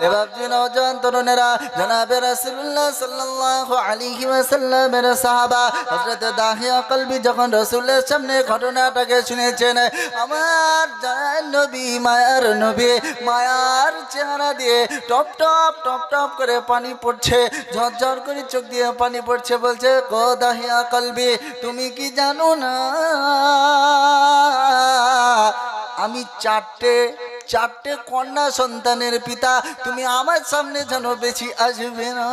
এবার নওজোয়ান তরুণেরা জনাবে রাসূলুল্লাহ সাল্লাল্লাহু আলাইহি ওয়াসাল্লামের সাহাবা হযরত দাহিয়া কলবি যখন রাসূলের সামনে ঘটনাটাকে শুনেছেন, আমার জান নবী মায়ার নবী মায়ার চেহারা দিয়ে টপ টপ টপ টপ করে পানি পড়ছে, ঝরঝর করে চোখ দিয়ে পানি পড়ছে। বলছে, গো দাহিয়া কলবি, তুমি কি জানো না আমি চারটে কন্যা সন্তানের পিতা, তুমি আমার সামনে যেন বেশি আসবে না,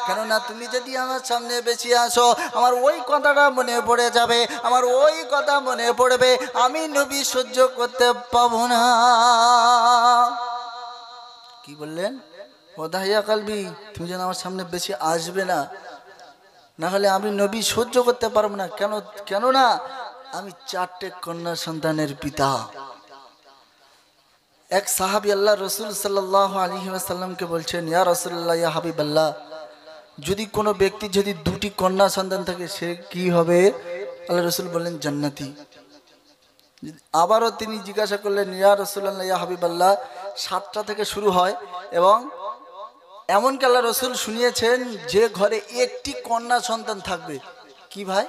কেননা তুমি যদি আমার সামনে বেশি আসো আমার ওই কথাটা মনে পড়ে যাবে, আমার ওই কথা মনে পড়বে, আমি নবী সহ্য করতে পাবো না। কি বললেন? ও দাহিয়া কলবি, তুমি যেন আমার সামনে বেশি আসবে না, না হলে আমি নবী সহ্য করতে পারবো না। কেননা আমি চারটে কন্যা সন্তানের পিতা। এক সাহাবী আল্লাহ রসুল সাল্লাল্লাহু আলাইহি ওয়াসাল্লামকে বলছেন, ইয়া রাসূলুল্লাহ, ইয়া হাবিবাল্লাহ, যদি কোনো ব্যক্তি যদি দুটি কন্যা সন্তান থাকে সে কি হবে? আল্লাহ রসুল বললেন, জান্নাতি। আবারও তিনি জিজ্ঞাসা করলেন, ইয়া রাসূলুল্লাহ, ইয়া হাবিবাল্লাহ, 7টা থেকে শুরু হয় এবং এমনকি আল্লাহ রসুল শুনিয়েছেন যে ঘরে একটি কন্যা সন্তান থাকবে, কি ভাই,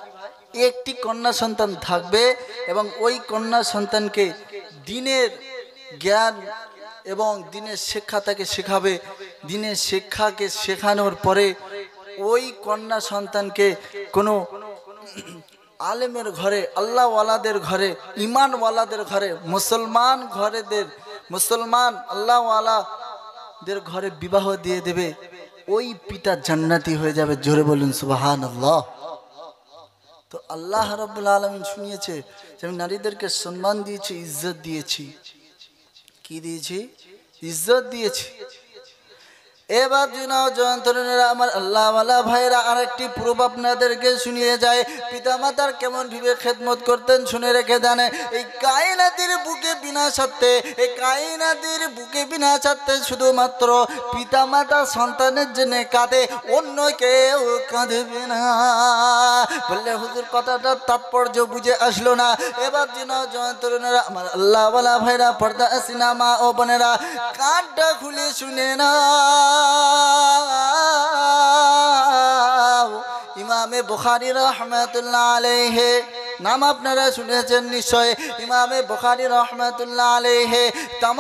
একটি কন্যা সন্তান থাকবে এবং ওই কন্যা সন্তানকে দিনের জ্ঞান এবং দিনের শিক্ষা তাকে শেখাবে। দিনের শিক্ষাকে শেখানোর পরে ওই কন্যা সন্তানকে কোনো আলেমের ঘরে, আল্লাহওয়ালাদের ঘরে, ইমানওয়ালাদের ঘরে, মুসলমান আল্লাহওয়ালাদের ঘরে বিবাহ দিয়ে দেবে। ওই পিতা জান্নাতি হয়ে যাবে। জোরে বলুন সুবহানাল্লাহ। তো আল্লাহ রাব্বুল আলামিন শুনিয়েছে যে আমি নারীদেরকে সম্মান দিয়েছি, ইজ্জত দিয়েছি। কি দিয়েছি? ইজ্জত দিয়েছি। এবার তরুণেরা আমার আল্লাহওয়ালা ভাইরা আরেকটি প্রুফ আপনাদেরকে শুনিয়ে যায় পিতা মাতার কেমন ভাবে খেদমত করতেন, শুনে রেখে দেন। এই কায়নাতের বুকে বিনা স্বার্থে শুধুমাত্র পিতা মাতা সন্তানের জন্য কাঁদে, অন্য কেউ কাঁদবে না। বললে হুজুর কথাটা তাৎপর্য বুঝে আসলো না। এবার তরুণেরা আমার আল্লাহওয়ালা ভাইরা, পর্দা সিনেমা ও বোনেরা, কানটা খুলে শুনে না। ইমামে বুখারী রাহমাতুল্লাহ আলাইহি নাম আপনারা শুনেছেন নিশ্চয়। ইমামে বুখারী রাহমাতুল্লাহ আলাইহি তাম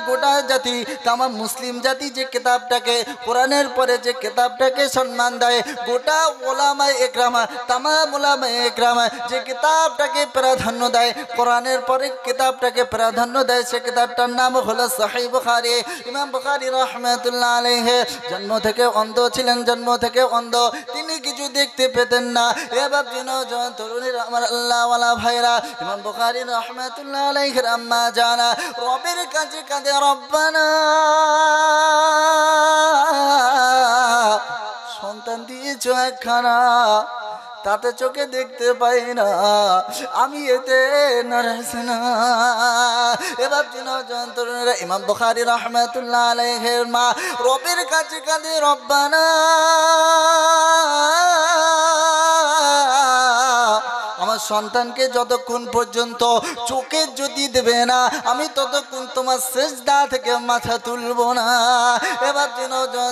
গোটা জাতি, তাম মুসলিম জাতি যে কিতাবটাকে, কোরআনের পরে যে কিতাবটাকে সম্মান দেয়, গোটা উলামায়ে ইকরাম, তাম উলামায়ে ইকরাম যে কিতাবটাকে প্রাধান্য দেয়, কোরআনের পরে কিতাবটাকে প্রাধান্য দেয়, সে কিতাবটার নাম হলো সহিহ বুখারী। ইমাম বুখারী রাহমাতুল্লাহ আলাইহি জন্ম থেকে অন্ধ ছিলেন, জন্ম থেকে অন্ধ, তিনি কিছু দেখতে পেতেন না। এবার তরুণীরা আমার আল্লাহওয়ালা ভাইরা, ইমাম বুখারী রাহমাতুল্লাহ আলাইহির আম্মা জানা রবের কাছে কাঁদে, রব্বানা সন্তান দিয়েছো একখানা, তাতে চোখে দেখতে পাই না, আমি এতে নারাজ না। এবার তরুণেরা ইমাম বুখারী রাহমাতুল্লাহ আলাইহির মা রবের কাছে কাঁদে, রব্বানা আমার সন্তানকে যতক্ষণ পর্যন্ত চোখে যদি দেবে না আমি ততক্ষণ তোমার সিজদা থেকে মাথা তুলবো না। এবার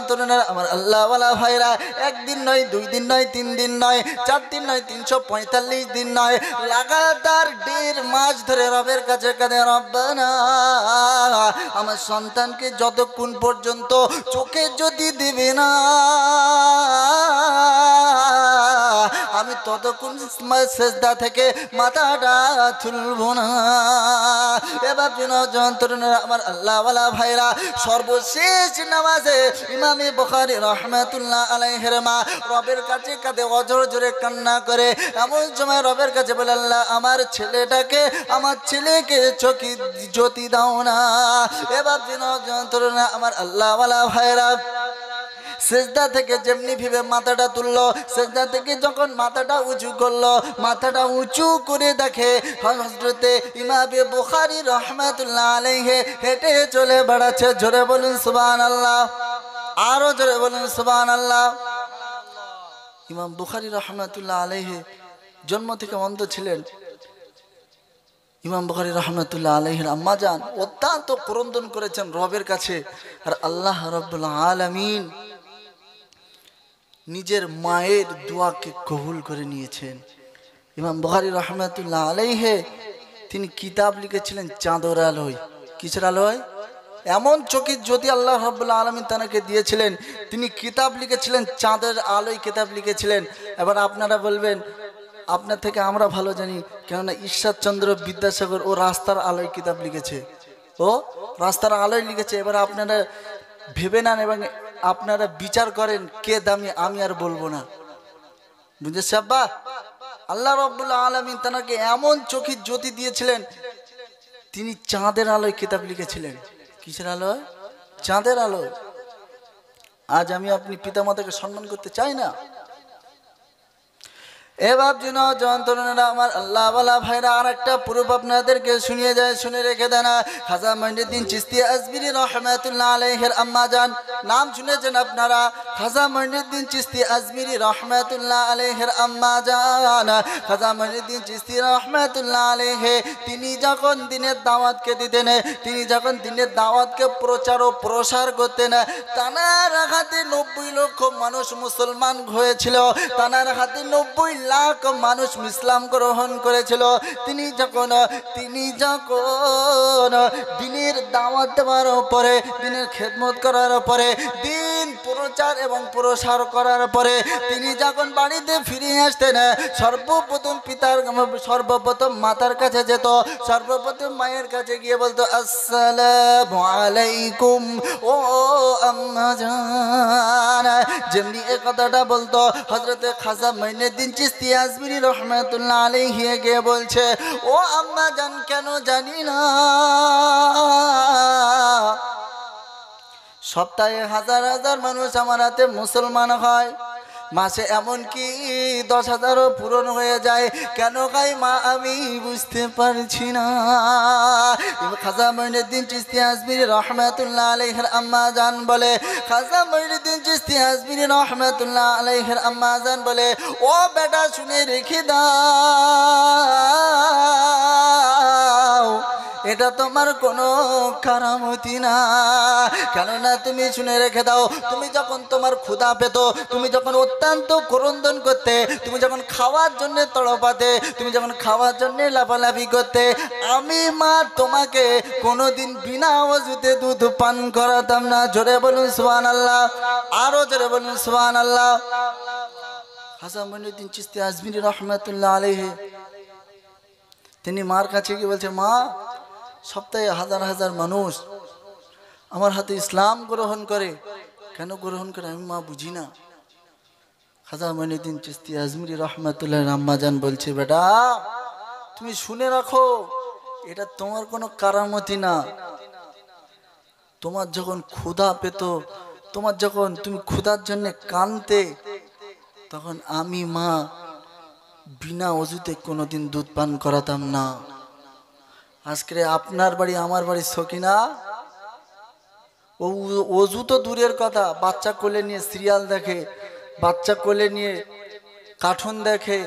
তরুণেরা আমার আল্লাহওয়ালা ভাইরা, একদিন নয়, 2 দিন নয়, 3 দিন নয়, 4 দিন নয়, 345 দিন নয়, লাগাতার 1.5 মাস ধরে রবের কাছে কাঁদে, রব্বানা আমার সন্তানকে যতক্ষণ পর্যন্ত চোখে যদি দেবে না আমি ততক্ষণ সিজদা থেকে মাথাটা তুলব না। এবার তরুণেরা আমার আল্লাহওয়ালা ভাইরা, সর্বশেষ নামাজে ইমামে বুখারী রাহমাতুল্লাহ আলাইহির মা রবের কাছে কাঁদে, অজর জোরে কান্না করে। এমন সময় রবের কাছে বলে, আল্লাহ আমার ছেলেকে চোখে জ্যোতি দাও না। এবার তরুণেরা আমার আল্লাহওয়ালা ভাইরা সিজদা থেকে যেমনি ভাবে মাথাটা তুললো, সিজদা থেকে যখন মাথাটা উঁচু করলো, মাথাটা উঁচু করে দেখে হযরতে ইমামে বুখারী রাহমাতুল্লাহ আলাইহি হেঁটে চলে বেড়াচ্ছে। জোরে বলুন সুবহানাল্লাহ, আরো জোরে বলুন সুবহানাল্লাহ। ইমাম বুখারী রাহমাতুল্লাহ আলাইহি জন্ম থেকে অন্ধ ছিলেন, ইমাম বুখারী রহমতুল্লাহ আলাইহির আম্মা জান অত্যন্ত ক্রন্দন করেছেন রবের কাছে, আর আল্লাহ রাব্বুল আলামিন নিজের মায়ের দোয়াকে কবুল করে নিয়েছেন। ইমাম বুখারী রহমতুল্লাহ আলাইহি তিনি কিতাব লিখেছিলেন চাঁদের আলোয়। কিসের আলোয়? এমন চোখের জ্যোতি আল্লাহ রাব্বুল আলামিন তাকে দিয়েছিলেন, তিনি কিতাব লিখেছিলেন চাঁদের আলোয় কিতাব লিখেছিলেন। এবার আপনারা বলবেন আপনার থেকে আমরা ভালো জানি, কেননা ঈশ্বরচন্দ্র বিদ্যাসাগর ও রাস্তার আলোয় কিতাব লিখেছে, ও রাস্তার আলোয় লিখেছে। এবার আপনারা ভেবে নেন এবং আপনারা বিচার করেন কে দামি, আমি আর বলবো না। বুঝেছে আব্বা? আল্লাহ রাব্বুল আলামিন তাকে এমন চোখের জ্যোতি দিয়েছিলেন, তিনি চাঁদের আলোয় কিতাব লিখেছিলেন। কিসের আলোয়? চাঁদের আলোয়। আজ আমি আপনি পিতামাতাকে সম্মান করতে চাই না। এবার যন্ত্রণা আমার আল্লাহ ওয়ালা ভাইরা আর একটা প্রুফ আপনাদেরকে শুনিয়ে যায়, শুনে রেখে দেন। খাজা মঈনুদ্দিন চিশতি আজমিরি রহমাতুল্লাহ আলাইহির আম্মা জান, নাম শুনেছেন আপনারা? খাজা মঈনুদ্দিন চিশতি আজমিরি রহমাতুল্লাহ আলাইহির আম্মা জান, খাজা মঈনুদ্দিন চিশতি রহমাতুল্লাহ আলাইহি তিনি যখন দিনের দাওয়াতকে দিতেন, তিনি যখন দিনের দাওয়াতকে প্রচার ও প্রসার করতেন, তানার হাতে 90 লক্ষ মানুষ মুসলমান হয়েছিল, তানার হাতে 90 লাখ মানুষ ইসলাম গ্রহণ করেছিল। তিনি যখন দিনের দাওয়াত দেওয়ার পরে, দিনের খেদমত করার পরে, দিন প্রচার এবং প্রসার করার পরে তিনি যখন বাড়িতে ফিরে আসতেন, সর্বপ্রথম মাতার কাছে যেত, সর্বপ্রথম মায়ের কাছে গিয়ে বলতো আসসালামু আলাইকুম ও আম্মা জান। যেমনি এই কথাটা বলতো, হযরতে খাজা মঈনুদ্দিন চিশতি আজমিরি রহমাতুল্লাহ আলাইহি গিয়ে বলছে, ও আম্মা জান কেন জানি না, সপ্তাহে হাজার হাজার মানুষ আমার হাতে মুসলমান হয়, মাসে এমনকি 10,000ও পূরণ হয়ে যায়, কেন গাই মা আমি বুঝতে পারছি না। খাজা মঈনুদ্দিন চিশতি আজমিরি রহমাতুল্লাহ আলাইহির আম্মা জান বলে, খাজা মঈনুদ্দিন চিশতি আজমিরি রহমাতুল্লাহ আলাইহির আম্মা জান বলে, ও বেটা শুনে রেখে দাও, এটা তোমার কোনো কারামতি না। কেননা তুমি শুনে রেখে দাও, তুমি যখন তোমার ক্ষুধা পেত, তুমি যখন অত্যন্ত ক্রন্দন করতে, তুমি যখন খাওয়ার জন্য তড়পাতে, তুমি যখন খাওয়ার জন্য লাফালাফি করতে, আমি মা তোমাকে কোনোদিন বিনা ওযুতে দুধ পান করাতাম না। জোরে বলুন সুবহানাল্লাহ, আরো জোরে বলুন সুবহানাল্লাহ। খাজা মঈনুদ্দিন চিশতি আজমিরি রহমাতুল্লাহ আলাইহি তিনি মার কাছে গিয়ে বলছে, মা সপ্তাহে হাজার হাজার মানুষ আমার হাতে ইসলাম গ্রহণ করে, কেন গ্রহণ করে আমি মা বুঝি না। খাজা মঈনুদ্দিন চিশতি আজমিরি রহমাতুল্লাহ আম্মা জান বলছে, বেটা তুমি শুনে রাখো, এটা তোমার কোনো কারামতি না। তোমার যখন ক্ষুধা পেত, তোমার যখন তুমি ক্ষুধার জন্য কাঁদতে, তখন আমি মা বিনা অজুতে কোনোদিন দুধ পান করাতাম না। আজকে আপনার বাড়ি আমার বাড়ি সকিনা, ও অজু তো দূরের কথা, বাচ্চা কোলে নিয়ে সিরিয়াল দেখে, বাচ্চা কোলে নিয়ে কার্টুন দেখে,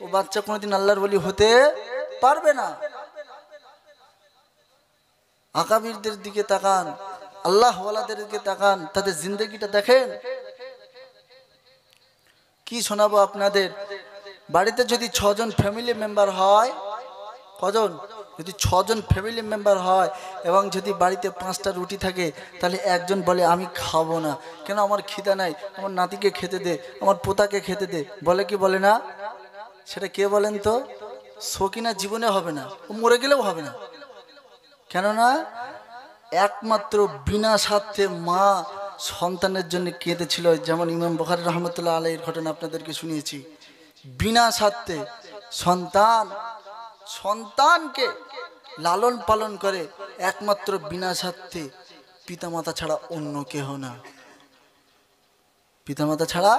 ও বাচ্চা কোনোদিন আল্লাহর ওলি হতে পারবে না। আকাবিরদের দিকে তাকান, আল্লাহ ওয়ালাদের দিকে তাকান, তাদের জিন্দেগিটা দেখেন। কি শোনাবো আপনাদের? বাড়িতে যদি 6 জন ফ্যামিলি মেম্বার হয়, কজন? যদি 6 জন ফ্যামিলি মেম্বার হয় এবং যদি বাড়িতে 5টা রুটি থাকে, তাহলে একজন বলে আমি খাবো না, কেন আমার খিদা নাই, আমার নাতিকে খেতে দে, আমার পোতাকে খেতে দে, বলে কি বলে না? সেটা কে বলেন তো? সকিনা জীবনে হবে না, ও মরে গেলেও হবে না। কেননা একমাত্র বিনা স্বার্থে মা সন্তানের জন্য কেঁদেছিল। যেমন ইমাম বুখারী রহমতুল্লাহ আলাইহির ঘটনা আপনাদেরকে শুনিয়েছি। বিনা স্বার্থে সন্তানকে লালন পালন করে, একমাত্র বিনা স্বার্থে, পিতামাতা ছাড়া অন্য কেহ না, পিতামাতা ছাড়া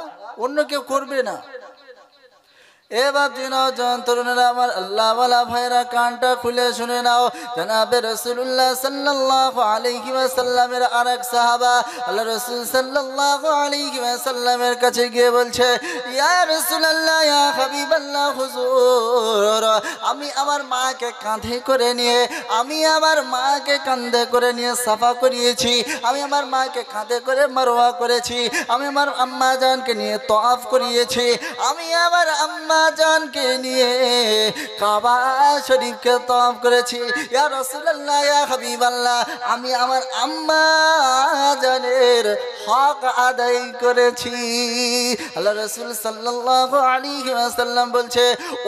অন্য কেউ করবে না। এ বাপজি নওজোয়ান তরুণেরা আমার আল্লাহ ওয়ালা ভাইরা কানটা খুলে শুনে নাও জনাবে রাসূলুল্লাহ সাল্লাল্লাহু আলাইহি ওয়াসাল্লামের আরেক সাহাবা আল্লাহ রাসূল সাল্লাল্লাহু আলাইহি ওয়াসাল্লামের কাছে গিয়ে বলছে ইয়া রাসূলুল্লাহ ইয়া হাবিবাল্লাহ হুজুর আমি আমার মাকে কাঁধে করে নিয়ে সাফা করিয়েছি আমি আমার মাকে কাঁধে করে মারওয়া করেছি আমি আমার আম্মা জানকে নিয়ে তওয়াফ করিয়েছি আমি আমার আম্মা জানকে নিয়ে কাবা শরীফকে তওয়াফ করেছি ইয়া রাসূলুল্লাহ ইয়া হাবিবাল্লাহ আমি আমার আম্মা জানের হক আদায় করেছি আল্লাহ রাসূল সাল্লাল্লাহু আলাইহি ওয়াসাল্লাম বলছে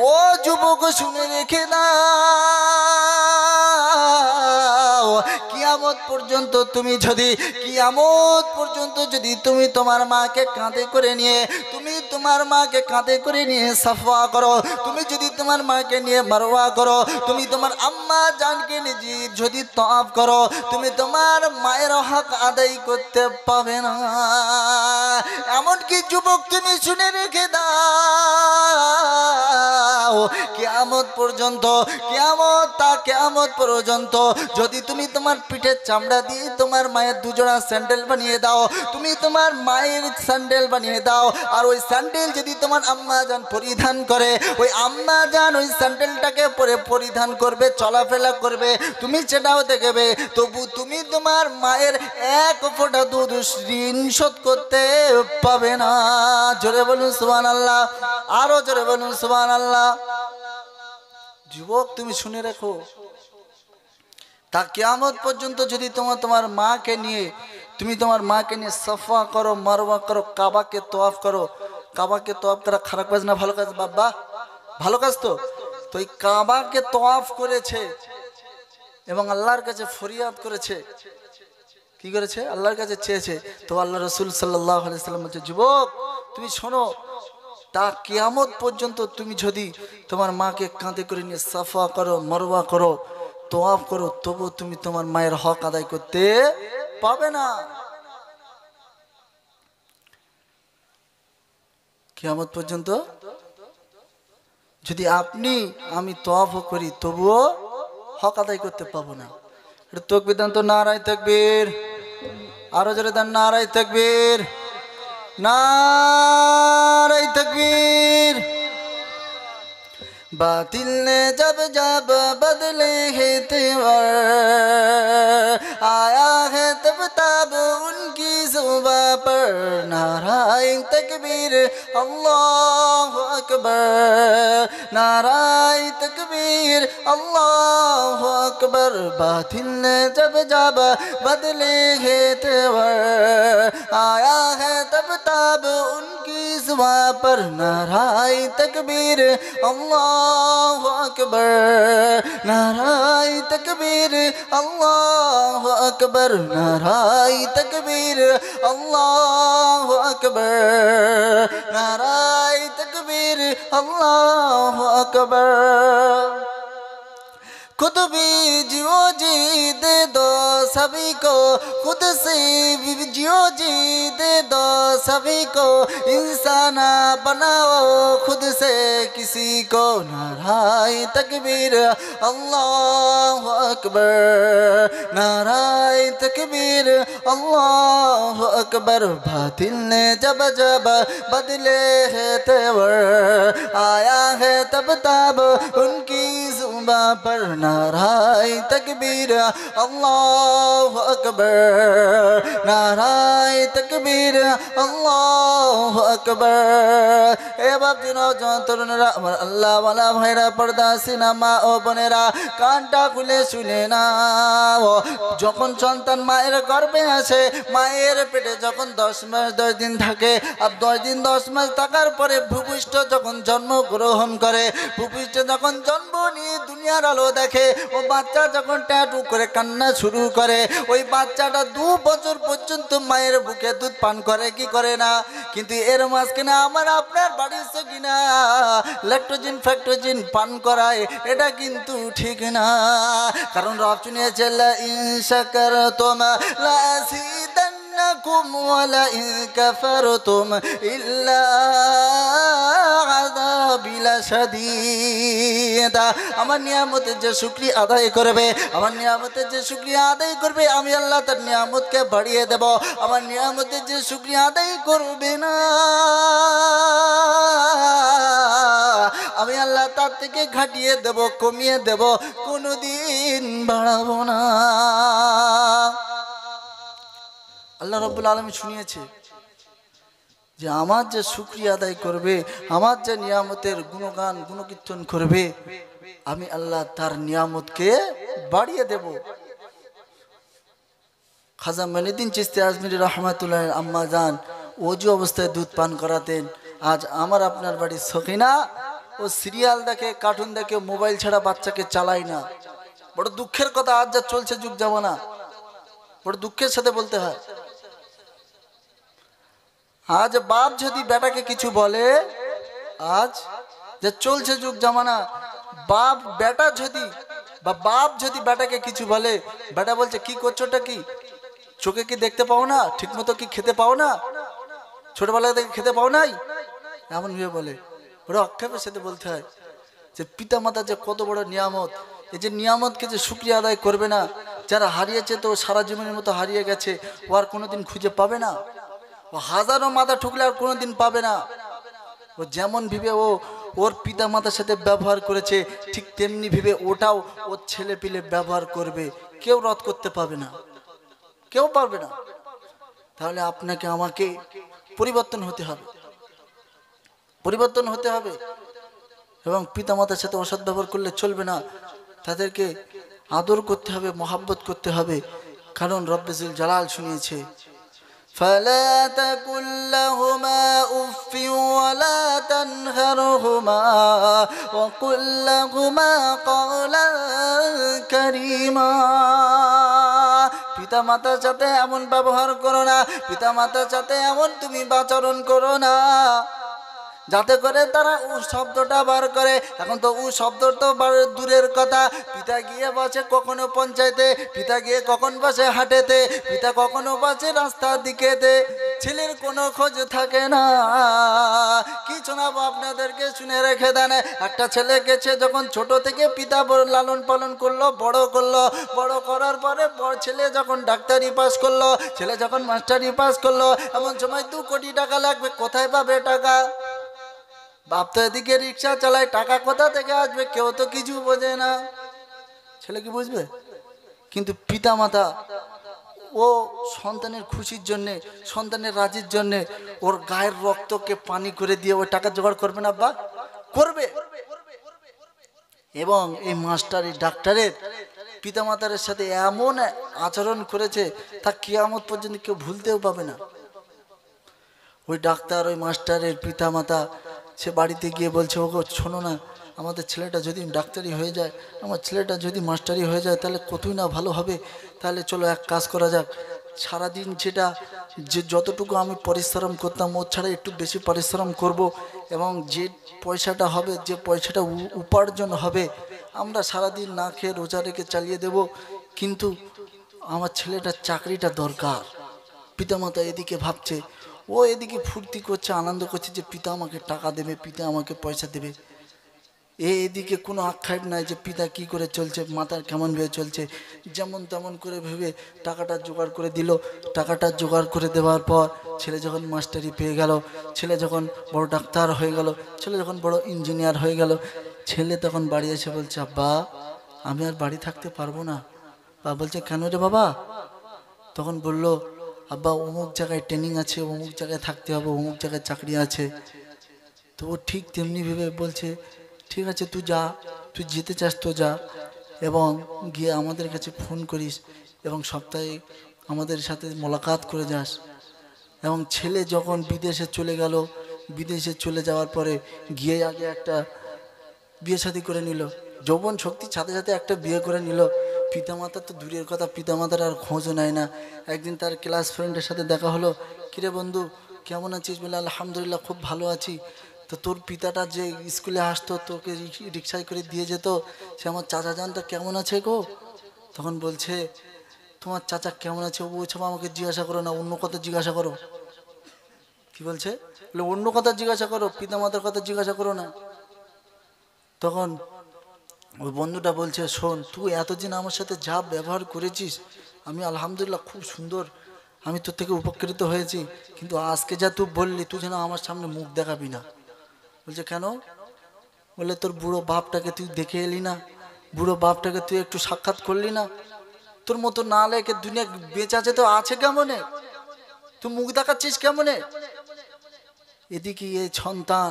ও যুবক শুনে রেখে দাও কিয়ামত পর্যন্ত তুমি তোমার মাকে কাঁধে করে নিয়ে সাফা করো তুমি যদি তোমার মাকে নিয়ে মারওয়া করো তুমি তোমার আম্মা জানকে নিয়ে যদি তওয়াফ করো তুমি তোমার মায়ের হক আদায় করতে পাবে না এমনকি যুবক তুমি শুনে রেখে দাও কিয়ামত পর্যন্ত যদি তুমি তোমার পিঠের চামড়া দিয়ে তোমার মায়ের দুজোড়া স্যান্ডেল বানিয়ে দাও আর ওই স্যান্ডেল যদি তোমার আম্মা জান পরিধান করে ওই আম্মা জান ওই স্যান্ডেলটাকে পরে পরিধান করবে চলাফেরা করবে তুমি সেটাও দেখবে তবু তুমি তোমার মায়ের এক ফোঁটা দুধ ঋণ শোধ করতে পাবে না জোরে বলুন সুবহানাল্লাহ আরো জোরে বলুন সুবহানাল্লাহ যুবক তুমি শুনে রাখো তা কিয়ামত পর্যন্ত যদি তোমার মাকে নিয়ে সাফা করো মারওয়া করো কাবাকে তওয়াফ করা খারাপ কাজ না ভালো কাজ বাবা ভালো কাজ তো এই কাবাকে তওয়াফ করেছে এবং আল্লাহর কাছে ফরিয়াদ করেছে কি করেছে আল্লাহর কাছে চেয়েছে তো আল্লাহ রাসূল সাল্লাল্লাহু আলাইহি সাল্লাম বলছে যুবক তুমি শোনো তা কিয়ামত পর্যন্ত তুমি যদি তোমার মাকে কাঁধে করে নিয়ে সাফা করো মারওয়া করো তওয়াফ করো তবু তুমি তোমার মায়ের হক আদায় করতে পাবে না কিয়ামত পর্যন্ত যদি আমি তওয়াফ করি তবুও হক আদায় করতে পাবো না এটা তাকবীর দেন তো নারায়ে তাকবীর আরো জোরে দেন নারায়ে তাকবীর नारे तकबीर बातिल ने जब बदले है तेवर आया है तब उनकी जुबां पर नाराए तकबीर अल्लाहु अकबर नाराए तकबीर अल्लाहु अकबर बातिल ने जब बदले है तेवर आया है तब उनकी जुबां पर नाराए तकबीर अल्लाहु अकबर नाराए तकबीर अल्लाहु अकबर नाराए तकबीर अल्लाहु अकबर नाराए तकबीर अल्लाहु अकबर खुद भी जियो जी दे दो सभी को खुद से भी जियो जी दे दो सभी को इंसान बनाओ खुद से किसी को नाराए तकबीर अल्लाहु अकबर नाराए तकबीर अल्लाहु अकबर बातिल ने जब बदले है तेवर आया है तब उनकी जुबां पर नाराए तकबीर अल्लाहु अकबर नाराए तकबीर अल्लाहु अकबर ए बाप नौजवान तरुणरा আমার আল্লাহ ওয়ালা ভাইরা পর্দা সিনেমা ও বোনেরা কানটা খুলে শুনে নাও যখন সন্তান মায়ের গর্ভে আসে মায়ের পেটে যখন 10 মাস 10 দিন থাকে আর 10 দিন 10 মাস থাকার পরে ভূপৃষ্ঠ যখন জন্মগ্রহণ করে ভূপৃষ্ঠ যখন জন্ম নিয়ে দুনিয়ার আলো দেখে ও বাচ্চা যখন ট্যাটু করে কান্না শুরু করে ওই বাচ্চাটা 2 বছর পর্যন্ত মায়ের বুকে দুধ পান করে কি করে না কিন্তু এর মাঝখানে আমার আপনার বাড়ির সকিনা ল্যাকটোজেন ফ্যাক্টোজেন পান করায় এটা কিন্তু ঠিক না কারণ রব শুনিয়েছে লা ইন শাকারতুম লা আযীদান্নাকুম আযাবাকুম ওয়া লা ইন কাফারতুম ইল্লা আযাবি লাশাদীদ। আমার নিয়ামতের যে শুকরিয়া আদায় করবে, আমার নিয়ামতের যে শুকরিয়া আদায় করবে, আমি আল্লাহ তার নিয়ামতকে বাড়িয়ে দেব। আমার নিয়ামতের যে শুকরিয়া আদায় করবে না, আমি আল্লাহ তার থেকে ঘাটিয়ে দেব, কমিয়ে দেব, কোনোদিন বাড়াবো না। আল্লাহ রাব্বুল আলামিন শুনিয়েছে যে আমার যে শুকরিয়া আদায় করবে, আমার যে নিয়ামতের গুণগান গুণকীর্তন করবে, আমি আল্লাহ তার নিয়ামতকে বাড়িয়ে দেব। খাজা মঈনুদ্দিন চিশতি আজমিরি রহমাতুল্লাহ আম্মা জান ওযু অবস্থায় দুধ পান করাতেন। আজ আমার আপনার বাড়ির সখিনা ও সিরিয়াল দেখে, কার্টুন দেখে, মোবাইল ছাড়া বাচ্চাকে চালায় না। বড় দুঃখের কথা, আজ যা চলছে যুগ জামানা, বড় দুঃখের সাথে বলতে হয়। আজ বাপ যদি বেটাকে কিছু বলে, আজ যে চলছে যুগ জামানা, বাপ বেটা যদি বা বাপ যদি বেটাকে কিছু বলে, বেটা বলছে কি করছোটা কি, চোখে কি দেখতে পাও না, ঠিক মতো কি খেতে পাও না, ছোটবেলা থেকে খেতে পাও নাই, এমন ভেবে বলে। ওরা আক্ষেপের সাথে বলতে হয় যে পিতা মাতা যে কত বড় নিয়ামত, এই যে নিয়ামতকে যে শুকরিয়া আদায় করবে না, যারা হারিয়েছে তো সারা জীবনের মতো হারিয়ে গেছে, ও আর কোনোদিন খুঁজে পাবে না। ও হাজারো মাথা ঠুকলে আর কোনোদিন পাবে না। ও যেমন ভেবে ও ওর পিতা মাতার সাথে ব্যবহার করেছে, ঠিক তেমনি ভেবে ওটাও ওর ছেলে পিলে ব্যবহার করবে। কেউ রদ করতে পারবে না, কেউ পারবে না। তাহলে আপনাকে আমাকে পরিবর্তন হতে হবে, পরিবর্তন হতে হবে। এবং পিতা মাতার সাথে অসৎ ব্যবহার করলে চলবে না, তাদেরকে আদর করতে হবে, মহাব্বত করতে হবে। কারণ রব্বে যুল জালাল শুনিয়েছে, فلا تقل لهما أف ولا تنهرهما وقل لهما قولا كريما। পিতা মাতার সাথে এমন ব্যবহার করো না, পিতা মাতার সাথে এমন তুমি আচরণ করো না যাতে করে তারা উ শব্দটা বার করে। এখন তো উ শব্দ তো দূরের কথা, পিতা গিয়ে বসে কখনো পঞ্চায়েতে, পিতা গিয়ে কখন বসে হাটেতে, পিতা কখনো বসে রাস্তার দিকেতে, ছেলের কোনো খোঁজ থাকে না। কি শোনাবো আপনাদেরকে, শুনে রেখে দেন। একটা ছেলে গেছে যখন ছোট থেকে পিতা লালন পালন করলো, বড় করলো, বড় করার পরে বড় ছেলে যখন ডাক্তারি পাস করলো, ছেলে যখন মাস্টারি পাস করলো, এমন সময় 2 কোটি টাকা লাগবে, কোথায় পাবে টাকা? বাপ তো এদিকে রিক্সা চালায়, টাকা কোথা থেকে আসবে? কেউ তো কিছু বোঝে না, ছেলে কি বুঝবে? কিন্তু পিতা মাতা ও সন্তানের খুশির জন্যে, সন্তানের রাজির জন্যে ওর গায়ের রক্তকে পানি করে দিয়ে ওই টাকা জোগাড় করবে না, বা করবে। এবং এই মাস্টারি ডাক্তারের পিতা মাতার সাথে এমন আচরণ করেছে তা কিয়ামত পর্যন্ত কেউ ভুলতেও পাবে না। ওই ডাক্তার, ওই মাস্টারের পিতা মাতা সে বাড়িতে গিয়ে বলছে, ওগো শোনো না, আমাদের ছেলেটা যদি ডাক্তারি হয়ে যায়, আমার ছেলেটা যদি মাস্টারি হয়ে যায়, তাহলে কতই না ভালো হবে। তাহলে চলো এক কাজ করা যাক, সারাদিন যেটা যে যতটুকু আমি পরিশ্রম করতাম ওর ছাড়া একটু বেশি পরিশ্রম করব, এবং যে পয়সাটা হবে, যে পয়সাটা উপার্জন হবে, আমরা সারাদিন না খেয়ে রোজা রেখে চালিয়ে দেব। কিন্তু আমার ছেলেটার চাকরিটা দরকার। পিতামাতা এদিকে ভাবছে, ও এদিকে ফুর্তি করছে, আনন্দ করছে যে পিতা আমাকে টাকা দেবে, পিতা আমাকে পয়সা দেবে। এদিকে কোনো আখ্যান নাই যে পিতা কি করে চলছে, মাতার কেমন ভেবে চলছে। যেমন তেমন করে ভেবে টাকাটা জোগাড় করে দিল। টাকাটা জোগাড় করে দেওয়ার পর ছেলে যখন মাস্টারি পেয়ে গেল, ছেলে যখন বড় ডাক্তার হয়ে গেল, ছেলে যখন বড় ইঞ্জিনিয়ার হয়ে গেল, ছেলে তখন বাড়ি এসে বলছে, আব্বা আমি আর বাড়ি থাকতে পারবো না। বা বলছে, কেন রে বাবা? তখন বলল, আব্বা অমুক জায়গায় ট্রেনিং আছে, অমুক জায়গায় থাকতে হবে, অমুক জায়গায় চাকরি আছে। তো ও ঠিক তেমনি ভেবে বলছে, ঠিক আছে তুই যা, তুই যেতে চাস তো যা, এবং গিয়ে আমাদের কাছে ফোন করিস, এবং সপ্তাহে আমাদের সাথে মোলাকাত করে যাস। এবং ছেলে যখন বিদেশে চলে গেল, বিদেশে চলে যাওয়ার পরে গিয়ে আগে একটা বিয়ে শাদী করে নিল, যৌবন শক্তির সাথে সাথে একটা বিয়ে করে নিল। পিতামাতার তো দূরের কথা, পিতামাতার আর খোঁজও নেয় না। একদিন তার ক্লাস ফ্রেন্ডের সাথে দেখা হলো, কিরে বন্ধু কেমন আছিস? বলে, আলহামদুলিল্লাহ খুব ভালো আছি। তো তোর পিতাটা যে স্কুলে আসতো, তোকে রিক্সায় করে দিয়ে যেত, সে আমার চাচা জানটা কেমন আছে গো? তখন বলছে, তোমার চাচা কেমন আছে ওইসব আমাকে জিজ্ঞাসা করো না, অন্য কথা জিজ্ঞাসা করো। কি বলছে? বলে অন্য কথা জিজ্ঞাসা করো, পিতামাতার কথা জিজ্ঞাসা করো না। তখন ওই বন্ধুটা বলছে, শোন, তুই এতদিন আমার সাথে যা ব্যবহার করেছিস, আমি আলহামদুলিল্লাহ খুব সুন্দর, আমি তোর থেকে উপকৃত হয়েছি, কিন্তু আজকে যা তুই বললি, তুই যেন আমার সামনে মুখ দেখাবি না। বলছে কেন? বলে তোর বুড়ো বাপটাকে তুই দেখে এলি না, বুড়ো বাপটাকে তুই একটু সাক্ষাৎ করলি না, তোর মতো না লেখে দুনিয়া বেঁচে আছে তো আছে কেমনে, তুই মুখ দেখাচ্ছিস কেমনে? এদিকে এই সন্তান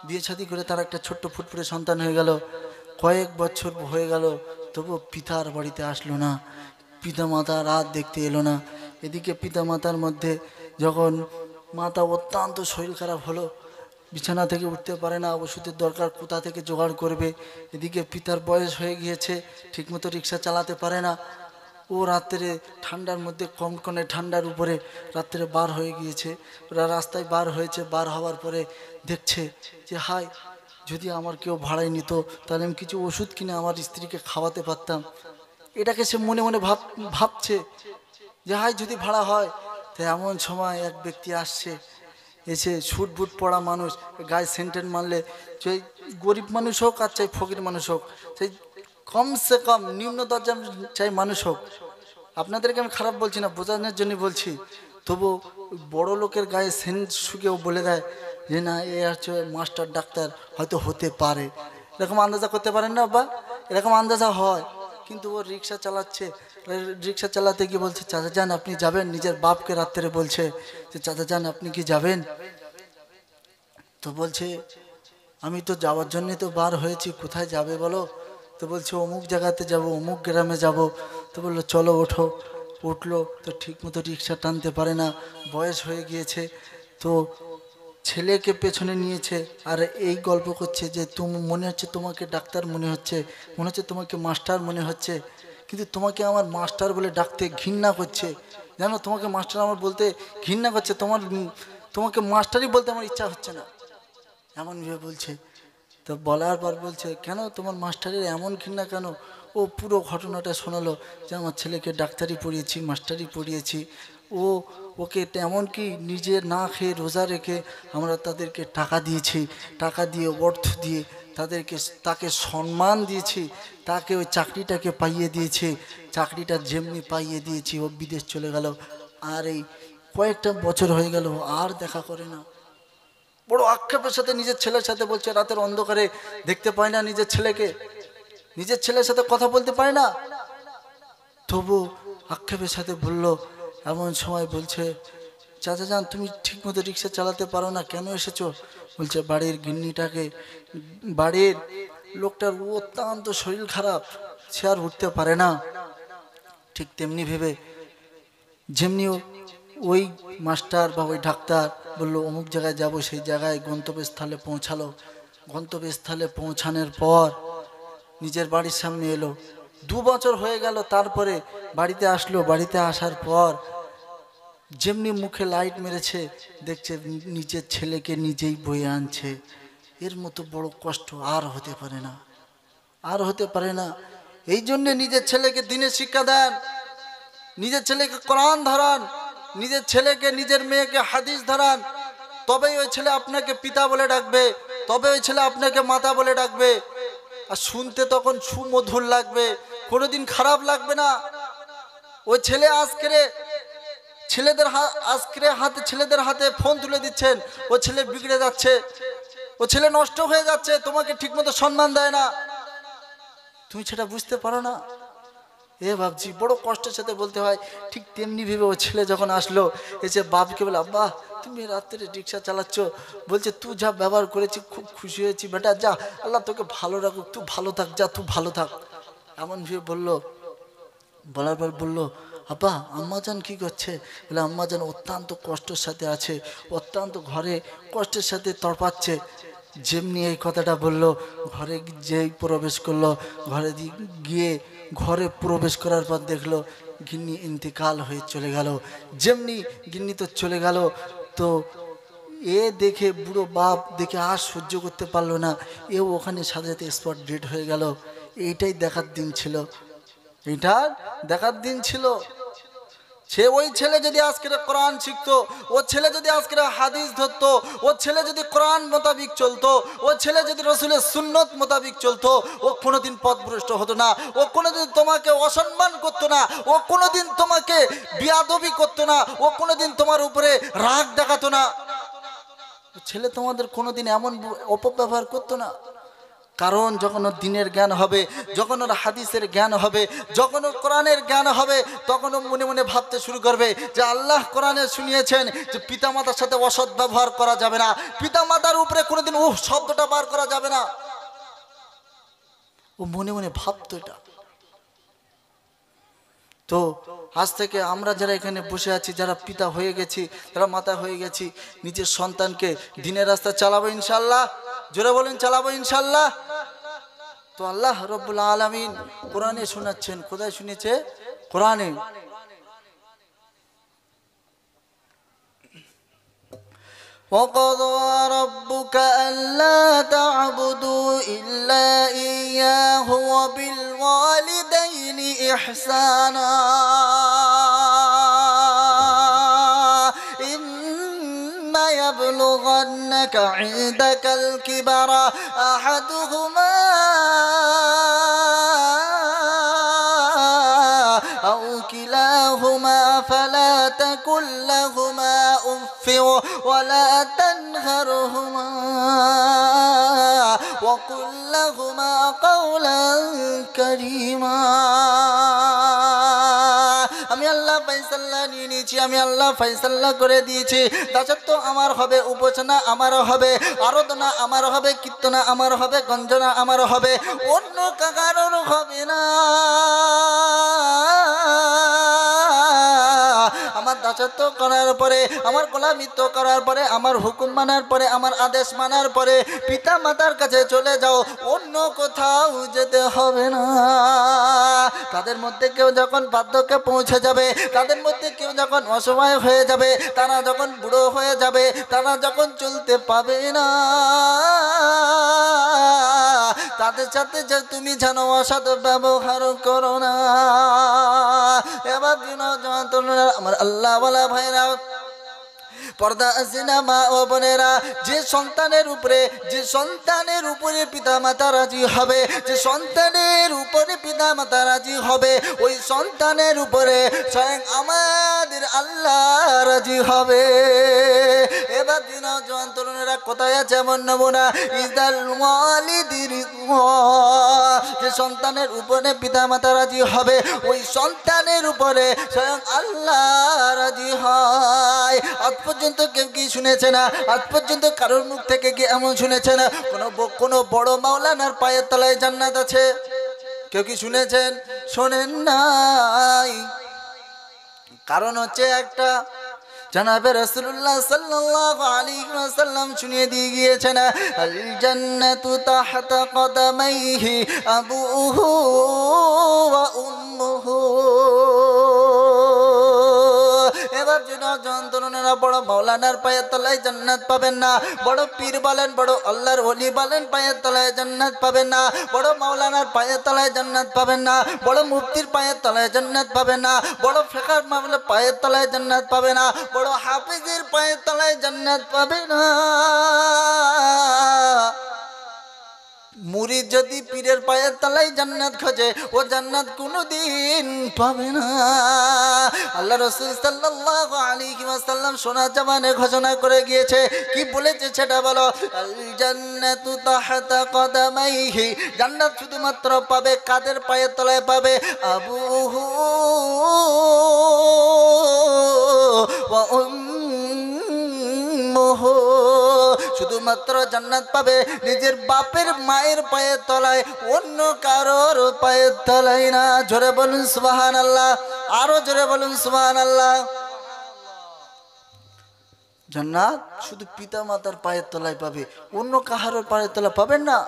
বিয়ে শাদী করে তার একটা ছোট্ট ফুটফুটে সন্তান হয়ে গেল, কয়েক বছর হয়ে গেল, তবু পিতার বাড়িতে আসলো না, পিতা মাতা রাত দেখতে এলো না। এদিকে পিতা মাতার মধ্যে যখন মাতা অত্যন্ত শরীর খারাপ হলো, বিছানা থেকে উঠতে পারে না, ওষুধের দরকার, কোথা থেকে জোগাড় করবে। এদিকে পিতার বয়স হয়ে গিয়েছে, ঠিকমতো রিক্সা চালাতে পারে না। ও রাত্রে ঠান্ডার মধ্যে কনকনে ঠান্ডার উপরে রাত্রে বার হয়ে গিয়েছে, ওরা রাস্তায় বার হয়েছে, বার হওয়ার পরে দেখছে যে হায়, যদি আমার কেউ ভাড়ায় নিত তাহলে আমি কিছু ওষুধ কিনে আমার স্ত্রীকে খাওয়াতে পারতাম। এটাকে সে মনে মনে ভাবছে যে হায় যদি ভাড়া হয়। তো এমন সময় এক ব্যক্তি আসছে, এসে ছুট বুট পড়া মানুষ, গায়ে সেন্টেন মারলে, চাই গরিব মানুষ হোক আর চাই ফকির মানুষ হোক, সেই কমসে কম নিম্ন দরজা চাই মানুষ হোক, আপনাদেরকে আমি খারাপ বলছি না, বোঝানোর জন্য বলছি, তবু বড় লোকের গায়ে সেন্ট শুকেও বলে দেয় যে না এ হচ্ছে মাস্টার ডাক্তার, হয়তো হতে পারে, এরকম আন্দাজা করতে পারেন না বা এরকম আন্দাজা হয়। কিন্তু ও রিক্সা চালাচ্ছে, রিক্সা চালাতে গিয়ে বলছে চাচা যান আপনি যাবেন, নিজের বাপকে রাত্রে বলছে যে চাচা যান আপনি কি যাবেন? তো বলছে আমি তো যাওয়ার জন্যই তো বার হয়েছি, কোথায় যাবে বলো? তো বলছে অমুক জায়গাতে যাব, অমুক গ্রামে যাব। তো বললো চলো ওঠো। উঠলো তো ঠিক মতো রিক্সা টানতে পারে না, বয়স হয়ে গিয়েছে। তো ছেলেকে পেছনে নিয়েছে আর এই গল্প করছে যে তুমি মনে হচ্ছে তোমাকে ডাক্তার মনে হচ্ছে, মনে হচ্ছে তোমাকে মাস্টার মনে হচ্ছে, কিন্তু তোমাকে আমার মাস্টার বলে ডাকতে ঘৃণা করছে, জানো তোমাকে মাস্টার আমার বলতে ঘৃণা করছে, তোমাকে মাস্টারই বলতে আমার ইচ্ছা হচ্ছে না, এমন ভেবে বলছে। তো বলার পর বলছে কেন তোমার মাস্টারের এমন ঘৃণা কেন? ও পুরো ঘটনাটা শোনালো যে আমার ছেলেকে ডাক্তারি পড়িয়েছি, মাস্টারি পড়িয়েছি, ও ওকে এমনকি নিজে না খেয়ে রোজা রেখে আমরা তাদেরকে টাকা দিয়েছি, টাকা দিয়ে অর্থ দিয়ে তাকে সম্মান দিয়েছি, তাকে ওই চাকরিটাকে পাইয়ে দিয়েছি, চাকরিটা যেমনি পাইয়ে দিয়েছি ও বিদেশ চলে গেল, আর এই কয়েকটা বছর হয়ে গেল আর দেখা করে না। বড় আক্ষেপের সাথে নিজের ছেলের সাথে বলছে, রাতের অন্ধকারে দেখতে পায় না নিজের ছেলেকে, নিজের ছেলের সাথে কথা বলতে পারে না, তবু আক্ষেপের সাথে বলল। এমন সময় বলছে চাচা যান তুমি ঠিক মতো রিক্সা চালাতে পারো না, কেন এসেছো? বলছে বাড়ির গিন্নিটাকে, বাড়ির লোকটার অত্যন্ত শরীর খারাপ, সে আর উঠতে পারে না। ঠিক তেমনি ভেবে যেমনি ওই মাস্টার বা ওই ডাক্তার বললো অমুক জায়গায় যাব, সেই জায়গায় গন্তব্যস্থলে পৌঁছালো। গন্তব্যস্থলে পৌঁছানোর পর নিজের বাড়ির সামনে এলো, 2 বছর হয়ে গেল, তারপরে বাড়িতে আসলো। বাড়িতে আসার পর যেমনি মুখে লাইট মেরেছে, দেখছে নিজের ছেলেকে নিজেই বয়ে আনছে। এর মতো বড় কষ্ট আর হতে পারে না, আর হতে পারে না। এই জন্যে নিজের ছেলেকে দিনের শিক্ষা দেন, নিজের ছেলেকে কোরআন ধরান, নিজের ছেলেকে নিজের মেয়েকে হাদিস ধরান, তবেই ওই ছেলে আপনাকে পিতা বলে ডাকবে, তবে ওই ছেলে আপনাকে মাতা বলে ডাকবে। আর শুনতে তখন সুমধুর লাগবে, কোনোদিন খারাপ লাগবে না। ওই ছেলে ছেলেদের হাতে ফোন তুলে দিচ্ছেন, ও ছেলে বিগড়ে যাচ্ছে, ও ছেলে নষ্ট হয়ে যাচ্ছে, তোমাকে ঠিকমতো সম্মান দেয় না, তুমি সেটা বুঝতে পারো না। এ ভাবছি বড় কষ্টের সাথে বলতে হয়। ঠিক তেমনি ভেবে ও ছেলে যখন আসলো, এসে বাপকে বলে আব্বা তুমি রাত্রে রিক্সা চালাচ্ছ, বলছে তুই যা ব্যবহার করেছি খুব খুশি হয়েছি বেটা, যা আল্লাহ তোকে ভালো রাখুক, তুই ভালো থাক, যা তুই ভালো থাক, এমন ভেবে বললো। বলার পর বললো আব্বা আম্মাজান কি করছে? বলে আম্মাজান অত্যন্ত কষ্টের সাথে আছে, অত্যন্ত ঘরে কষ্টের সাথে তড়পাচ্ছে। যেমনি এই কথাটা বললো, ঘরে যেই প্রবেশ করলো, ঘরে প্রবেশ করার পর দেখলো গিন্নি ইন্তেকাল হয়ে চলে গেল। যেমনি গিন্নি তো চলে গেল, তো এ দেখে বুড়ো বাপ দেখে আর সহ্য করতে পারলো না, এও ওখানে সাথে সাথে স্পট ডেড হয়ে গেল। এইটাই দেখার দিন ছিল, এটা দেখার দিন ছিল। সে ওই ছেলে যদি আজকে কোরআন শিখতো, ও ছেলে যদি আজকে হাদিস ধরতো, ও ছেলে যদি কোরআন মোতাবিক চলতো, ও ছেলে যদি রসুলের সুন্নত মোতাবিক চলতো, ও কোনোদিন পথভ্রষ্ট হতো না, ও কোনোদিন তোমাকে অসম্মান করতো না, ও কোনোদিন তোমাকে বিয়াদবি করতো না, ও কোনোদিন তোমার উপরে রাগ দেখাতো না। ছেলে তোমাদের কোনোদিন এমন অপব্যবহার করতো না। কারণ যখন ওর দিনের জ্ঞান হবে, যখন ওর হাদিসের জ্ঞান হবে, যখন ওর কোরআনের জ্ঞান হবে, তখন ও মনে মনে ভাবতে শুরু করবে যে আল্লাহ কোরআনে শুনিয়েছেন যে পিতামাতার সাথে অসৎ ব্যবহার করা যাবে না, পিতামাতার উপরে কোনোদিন শব্দটা বার করা যাবে না। ও মনে মনে ভাবতো এটা। তো আজ থেকে আমরা যারা এখানে বসে আছি, যারা পিতা হয়ে গেছি, যারা মাতা হয়ে গেছি, নিজের সন্তানকে দিনের রাস্তা চালাবো ইনশাল্লাহ। জোরে বলেন চালাবো ইনশাল্লাহ। তো আল্লাহ রব্বুল আলামিন কোরআনে শোনাচ্ছেন। কোথায় শুনেছে? কোরআনে। وَقَضَى رَبُّكَ أَلَّا تَعْبُدُوا إِلَّا إِيَّاهُ وَبِالْوَالِدَيْنِ إِحْسَانًا إِمَّا يَبْلُغَنَّكَ عِندَكَ الْكِبَرَ أَحَدُهُمَا أو كلاهما فلا تقل لهما أف ولا تنهرهما وقل لهما قولا كريما। আমি আল্লাহ ফয়সালা নিয়ে নিয়েছি, আমি আল্লাহ ফয়সালা করে দিয়েছি। দাসত্ব আমার হবে, উপাসনা আমার হবে, আরাধনা আমার হবে, কীর্তনা আমার হবে, গঞ্জনা আমার হবে, অন্য কারোর হবে না। আমার দাসত্ব করার পরে, আমার গোলামিত্ব করার পরে, আমার হুকুম মানার পরে, আমার আদেশ মানার পরে পিতা মাতার কাছে চলে যাও, অন্য কোথাও যেতে হবে না। তাদের মধ্যে কেউ যখন বার্ধক্যে পৌঁছে যাবে, তাদের মধ্যে কেউ যখন অসহায় হয়ে যাবে, তারা যখন বুড়ো হয়ে যাবে, তারা যখন চলতে পাবে না, তাদের সাথে যে তুমি যেন অসৎ ব্যবহার করো না। এবার আমার আল্লাহ ওয়ালা ভাইরা, পর্দা আসিনা মা ও বোনেরা, যে সন্তানের উপরে পিতা মাতা রাজি হবে, যে সন্তানের উপরে পিতা মাতা রাজি হবে, ওই সন্তানের উপরে স্বয়ং আমাদের আল্লাহ রাজি হবে। এবার দিন জওয়ান তরুণেরা কোথায় আছে এমন নমুনা? ইদাল ওয়ালিদির, যে সন্তানের উপরে পিতা মাতা রাজি হবে, ওই সন্তানের উপরে স্বয়ং আল্লাহ রাজি হয়। আজ পর্যন্ত কেউ কি শুনেছে না? আজ পর্যন্ত কারোর মুখ থেকে কি এমন শুনেছে না কোনো বড় মাওলানার পায়ের তলায় জান্নাত আছে? কেউ কি শুনেছেন? শোনেন নাই। কারণ হচ্ছে একটা, জনাবে রাসূলুল্লাহ সাল্লাল্লাহু আলাইহি ওয়াসাল্লাম শুনিয়ে দিয়ে গিয়েছেন, আল জান্নাতু তাহতা কদামাইহি আবুহু ওয়া উম্মুহু। এবার যন্ত্রণেরা বড় মাওলানার পায়ের তলায় জান্নাত পাবেন না, বড় পীর বলেন, বড় আল্লাহর ওলি বলেন পায়ের তলায় জান্নাত পাবেন না, বড় মাওলানার পায়ের তলায় জান্নাত পাবেন না, বড় মুফতির পায়ের তলায় জান্নাত পাবেন না, বড় ফিকহার মামলার পায়ের তলায় জান্নাত পাবে না, বড় হাফিজের পায়ের তলায় জান্নাত পাবে না। মুরিদ যদি পীরের পায়ের তলায় জান্নাত খোঁজে, ও জান্নাত কোনোদিন পাবে না। আল্লাহ রাসূল সাল্লাল্লাহু আলাইহি ওয়াসাল্লাম সোনা জামানে ঘোষণা করে গিয়েছে, কি বলেছে সেটা বলো? আল জান্নাতু তাহতা কদামাইহি, জান্নাত শুধুমাত্র পাবে কাদের পায়ের তলায় পাবে? আবুহু ওয়া উম্মুহু, শুধুমাত্র জান্নাত পাবে নিজের বাপের মায়ের পায়ের তলায়, অন্য কারোর পায়ের তলায় না। জোরে বলুন সুবহানাল্লাহ, আরো জোরে বলুন সুবহানাল্লাহ। জান্নাত শুধু পিতা মাতার পায়ের তলায় পাবে, অন্য কাহারোর পায়ের তলায় পাবেন না।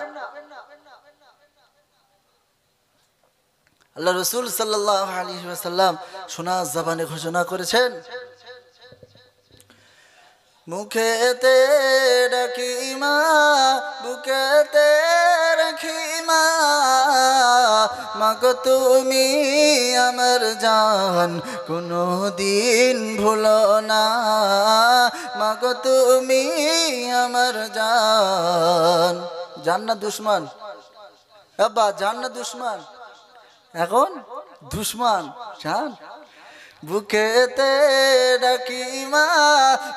আল্লাহ রাসূল সাল্লাল্লাহু আলাইহি ওয়াসাল্লাম সোনা জবানে ঘোষণা করেছেন, মুখেতে ডাকি মা বুকেতে রাখি মা মাগো তুমি আমার জান কোনো দিন ভুলো না মাগো তুমি আমার জান জান না দুশ্মন আব্বা জান না দুশ্মন এখন দুশ্মন জান বুকেতে ডাকি মা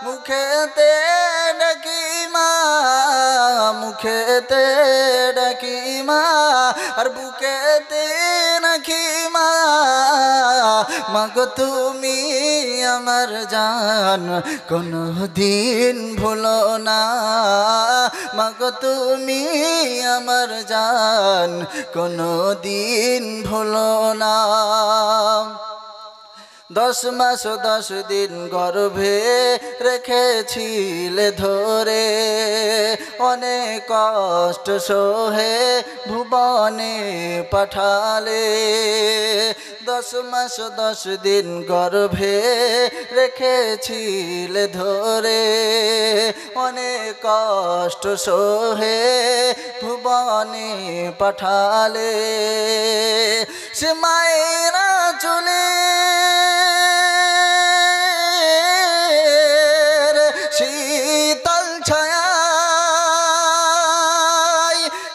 মুখেতে ডাকি মা মুখেতে ডাকি মা আর বুকেতে রাখি মা মাগো তুমি আমার জান কোনো দিন ভুলো না মাগো তুমি আমার জান কোনো দিন ভুলো না 10 মাস 10 দিন গর্ভে রেখেছিলে ধরে অনেক কষ্ট সহে ভুবনে পাঠালে 10 মাস 10 দিন গর্ভে রেখেছিলে ধরে অনেক কষ্ট সহে ভুবনে পাঠালে সে মায়েরা চলে শীতল ছায়ায়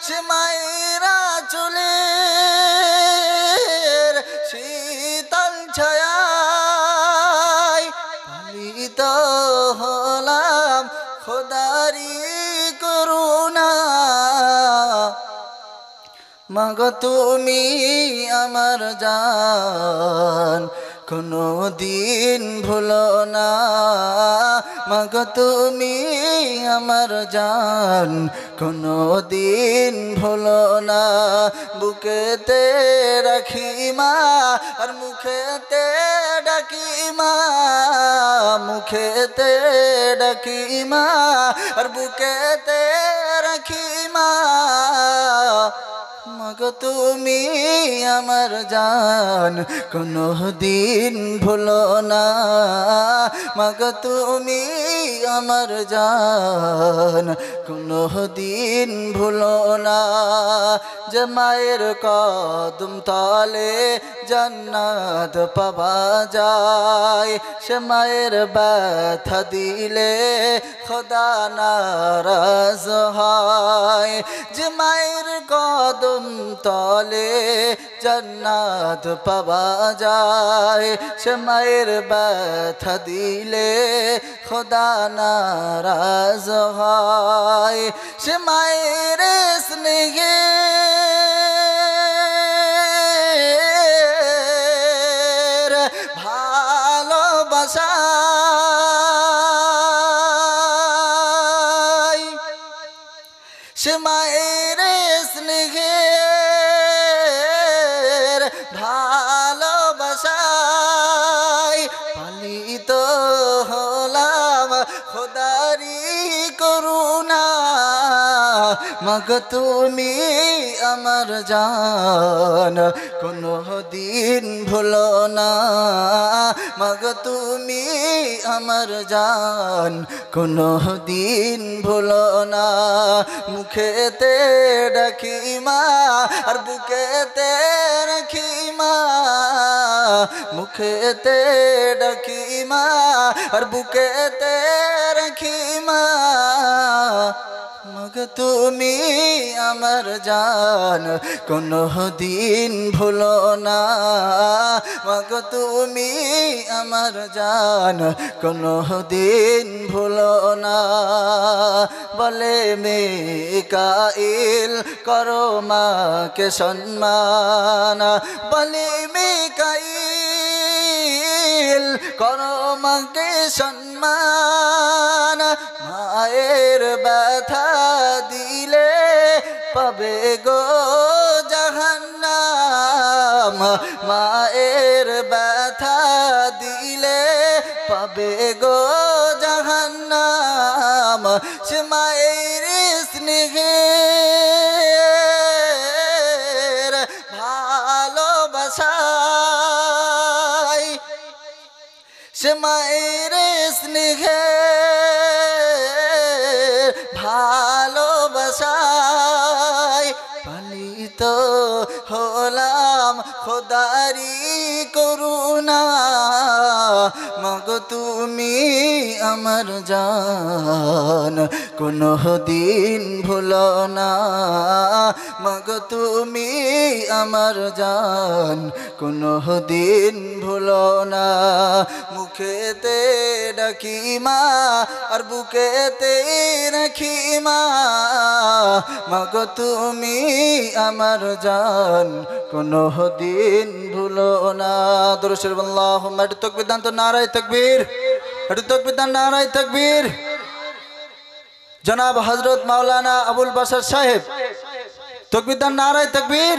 সে মায়েরা চলে শীতল ছায়ায় পালিত হলাম খোদারি করুণা মাগো তুমি আমার জান কোনো দিন ভুলো না মাগো তুমি আমার জান কোনো দিন ভুলো না বুকেতে রাখি মা আর মুখেতে ডাকি মা মুখেতে ডাকি মা আর বুকেতে রাখি মা মাগো তুমি আমার জান কোনো দিন ভুলো না মাগো তুমি আমার জান কোনো দিন ভুলো না যে মায়ের কদম তলে জান্নাত পাওয়া যায় সে মায়ের ব্যথা দিলে খোদা নারাজ হয় যে মায়ের কদম তলে জান্নাত পাওয়া যায় সে মায়ের ব্যথা দিলে খোদা নারাজ হয় সে মায়ের স্নেহে ভালোবাসা সে মায়ের স্নেহের ভালোবাসায় পালিত হলাম খোদারি করুণা মাগো তুমি আমার জান কোনো দিন ভুলো না মাগো তুমি আমার জান কোনো দিন ভুলো না মুখেতে ডাকি মা আর বুকেতে রাখি মা মুখেতে ডাকি মা আর বুকেতে রাখি মা মাগো তুমি আমার জান কোনো দিন ভুলো না মাগো তুমি আমার জান কোনো দিন ভুলো না বলে মিকাইল করো মাকে সম্মান বলে মিকাইল করো মাকে সম্মান মায়ের ব্যথা দিলে পাবে গো জাহান্নাম মায়ের ব্যথা দিলে পাবে গো জাহান্নাম সে মায়ের স্নেহের ভালোবাসায় সে মায়ের স্নেহে আমারি করুণা মাগো তুমি আমার জান কোনো দিন ভুলো না মাগো তুমি আমার জান কোনো দিন ভুলো না মুখেতে ডাকি মা আর বুকেতে রাখি মা মাগো তুমি আমার জান কোনো দিন ভুলো না দরুদ শরীফ আল্লাহুম্মা একটু তাকবীর দান তো নারায়ে তাকবীর একটু তাকবীর দান নারায়ে তাকবীর জনাব হযরত মাওলানা আবুল বাশার সাহেব তাকবীর দান নারায়ে তাকবীর